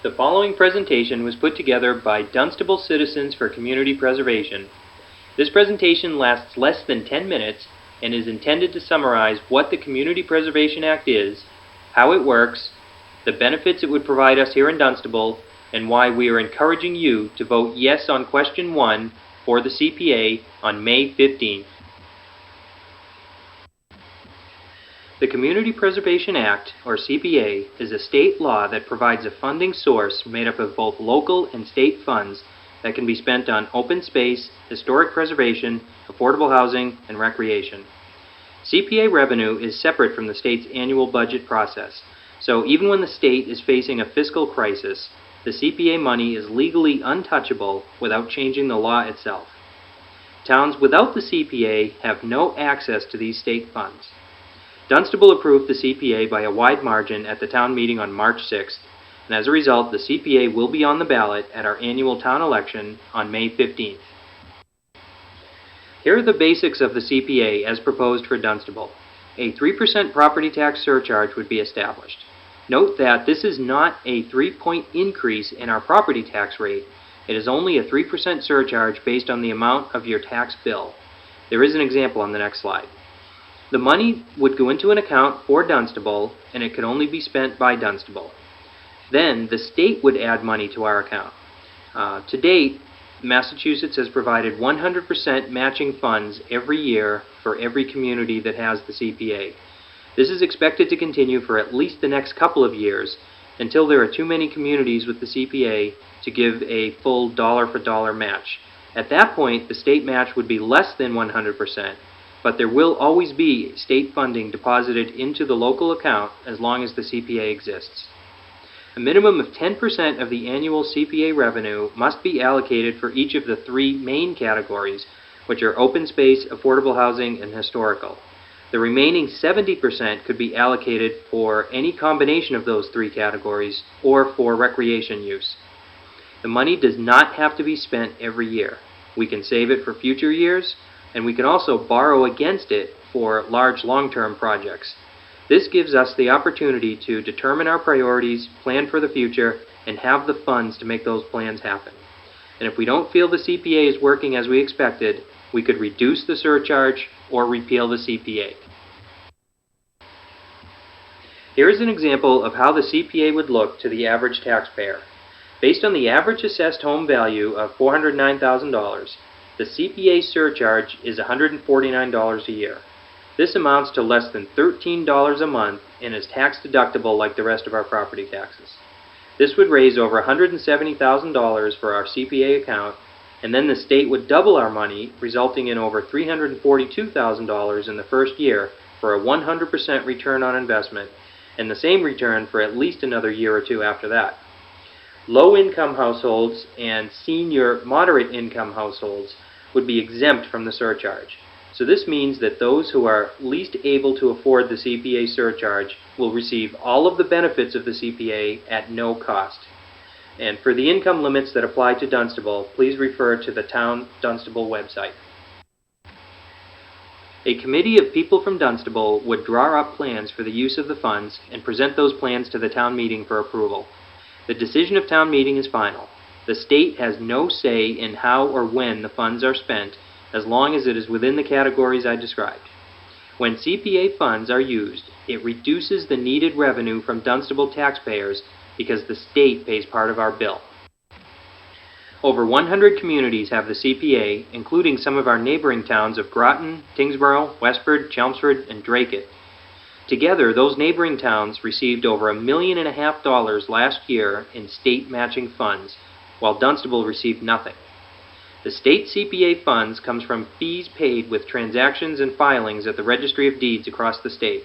The following presentation was put together by Dunstable Citizens for Community Preservation. This presentation lasts less than 10 minutes and is intended to summarize what the Community Preservation Act is, how it works, the benefits it would provide us here in Dunstable, and why we are encouraging you to vote yes on question 1 for the CPA on May 15th. The Community Preservation Act, or CPA, is a state law that provides a funding source made up of both local and state funds that can be spent on open space, historic preservation, affordable housing, and recreation. CPA revenue is separate from the state's annual budget process, so even when the state is facing a fiscal crisis, the CPA money is legally untouchable without changing the law itself. Towns without the CPA have no access to these state funds. Dunstable approved the CPA by a wide margin at the town meeting on March 6th, and as a result, the CPA will be on the ballot at our annual town election on May 15th. Here are the basics of the CPA as proposed for Dunstable. A 3% property tax surcharge would be established. Note that this is not a 3-point increase in our property tax rate. It is only a 3% surcharge based on the amount of your tax bill. There is an example on the next slide. The money would go into an account for Dunstable, and it could only be spent by Dunstable. Then the state would add money to our account. To date, Massachusetts has provided 100% matching funds every year for every community that has the CPA. This is expected to continue for at least the next couple of years until there are too many communities with the CPA to give a full dollar-for-dollar match. At that point, the state match would be less than 100%. But there will always be state funding deposited into the local account as long as the CPA exists. A minimum of 10% of the annual CPA revenue must be allocated for each of the 3 main categories, which are open space, affordable housing, and historical. The remaining 70% could be allocated for any combination of those 3 categories or for recreation use. The money does not have to be spent every year. We can save it for future years, and we can also borrow against it for large long-term projects. This gives us the opportunity to determine our priorities, plan for the future, and have the funds to make those plans happen. And if we don't feel the CPA is working as we expected, we could reduce the surcharge or repeal the CPA. Here is an example of how the CPA would look to the average taxpayer. Based on the average assessed home value of $409,000, the CPA surcharge is $149 a year. This amounts to less than $13 a month and is tax deductible like the rest of our property taxes. This would raise over $170,000 for our CPA account, and then the state would double our money, resulting in over $342,000 in the first year for a 100% return on investment, and the same return for at least another year or 2 after that. Low-income households and senior moderate-income households would be exempt from the surcharge. So this means that those who are least able to afford the CPA surcharge will receive all of the benefits of the CPA at no cost. And for the income limits that apply to Dunstable, please refer to the Town Dunstable website. A committee of people from Dunstable would draw up plans for the use of the funds and present those plans to the town meeting for approval. The decision of town meeting is final. The state has no say in how or when the funds are spent, as long as it is within the categories I described. When CPA funds are used, it reduces the needed revenue from Dunstable taxpayers because the state pays part of our bill. Over 100 communities have the CPA, including some of our neighboring towns of Groton, Tingsboro, Westford, Chelmsford, and Dracut. Together, those neighboring towns received over $1.5 million last year in state matching funds, while Dunstable received nothing. The state CPA funds comes from fees paid with transactions and filings at the Registry of Deeds across the state.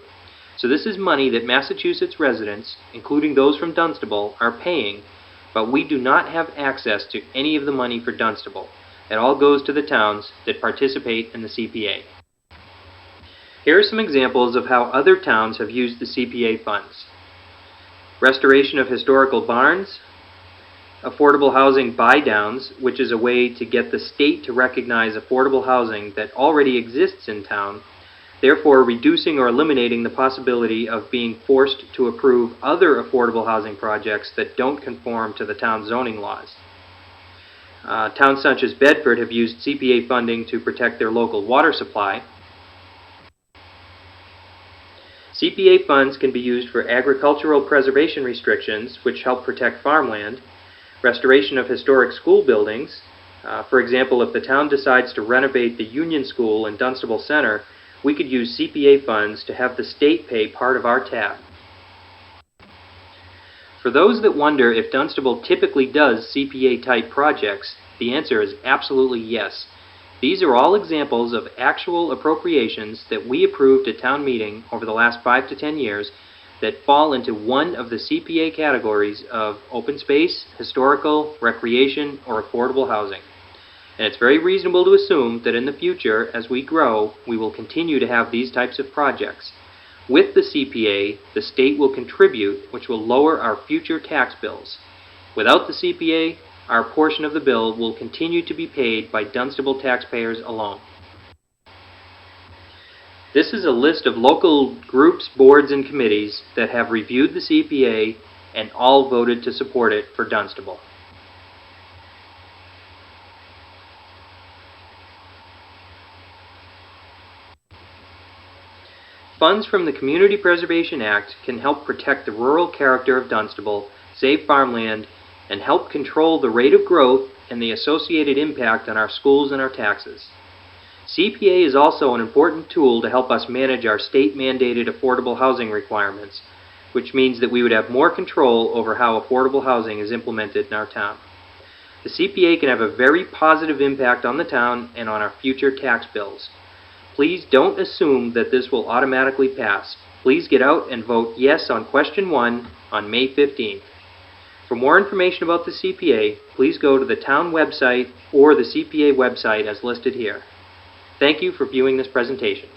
So this is money that Massachusetts residents, including those from Dunstable, are paying, but we do not have access to any of the money for Dunstable. It all goes to the towns that participate in the CPA. Here are some examples of how other towns have used the CPA funds. Restoration of historical barns, affordable housing buy-downs, which is a way to get the state to recognize affordable housing that already exists in town, therefore reducing or eliminating the possibility of being forced to approve other affordable housing projects that don't conform to the town's zoning laws. Towns such as Bedford have used CPA funding to protect their local water supply. CPA funds can be used for agricultural preservation restrictions, which help protect farmland, restoration of historic school buildings. For example, if the town decides to renovate the Union School in Dunstable Center, we could use CPA funds to have the state pay part of our tab. For those that wonder if Dunstable typically does CPA-type projects, the answer is absolutely yes. These are all examples of actual appropriations that we approved at town meeting over the last 5 to 10 years that fall into one of the CPA categories of open space, historical, recreation, or affordable housing. And it's very reasonable to assume that in the future, as we grow, we will continue to have these types of projects. With the CPA, the state will contribute, which will lower our future tax bills. Without the CPA, our portion of the bill will continue to be paid by Dunstable taxpayers alone. This is a list of local groups, boards, and committees that have reviewed the CPA and all voted to support it for Dunstable. Funds from the Community Preservation Act can help protect the rural character of Dunstable, save farmland, and help control the rate of growth and the associated impact on our schools and our taxes. CPA is also an important tool to help us manage our state-mandated affordable housing requirements, which means that we would have more control over how affordable housing is implemented in our town. The CPA can have a very positive impact on the town and on our future tax bills. Please don't assume that this will automatically pass. Please get out and vote yes on question 1 on May 15th. For more information about the CPA, please go to the town website or the CPA website as listed here. Thank you for viewing this presentation.